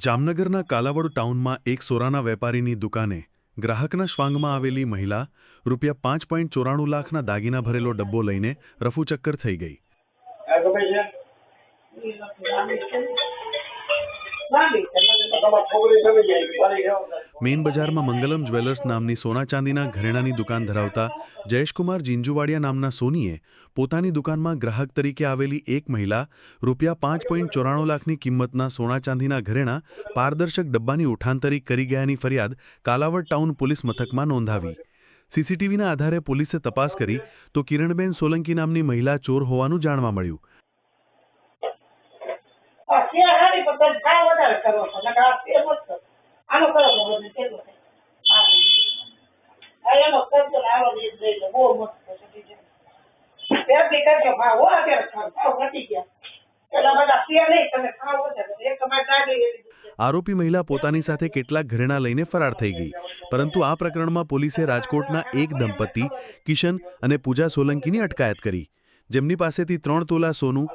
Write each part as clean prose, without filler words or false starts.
જામનગરના કાલાવડ ટાઉનમાં એક સોરાના વેપારીની દુકાને ગ્રાહકના શ્વાંગમાં આવેલી મહિલા ₹5.94 લાખના દાગીના ભરેલો ડબ્બો લઈને રફુચક્કર થઈ ગઈ। મેઇન બજારમાં મંગલમ જ્વેલર્સ નામની સોના ચાંદીના ઘરેણાની દુકાન ધરાવતા જયેશકુમાર જીંજુવાડિયા નામના સોનીએ પોતાની દુકાનમાં ગ્રાહક તરીકે આવેલી એક મહિલા ₹5.94 લાખની કિંમતના સોના ચાંદીના ઘરેણા પારદર્શક ડબ્બાની ઉઠાંતરી કરી ગયાની ફરિયાદ કાલાવડ ટાઉન પોલીસ મથકમાં નોંધાવી। સીસીટીવીના આધારે પોલીસે તપાસ કરી તો કિરણબેન સોલંકી નામની મહિલા ચોર હોવાનું જાણવા મળ્યું। આરોપી મહિલા પોતાની સાથે કેટલાક ઘરેણા લઈને ફરાર થઈ ગઈ, પરંતુ આ પ્રકરણમાં પોલીસે રાજકોટના એક દંપતી કિશન અને પૂજા સોલંકીની અટકાયત કરી, જેમની પાસેથી 3 તોલા સોનું,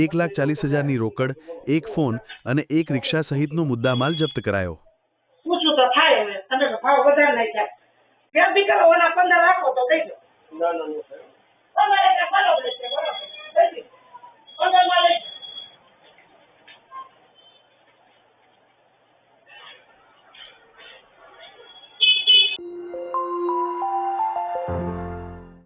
1,40,000ની રોકડ, એક ફોન અને એક રિક્ષા સહિતનો મુદ્દામાલ જપ્ત કરાયો।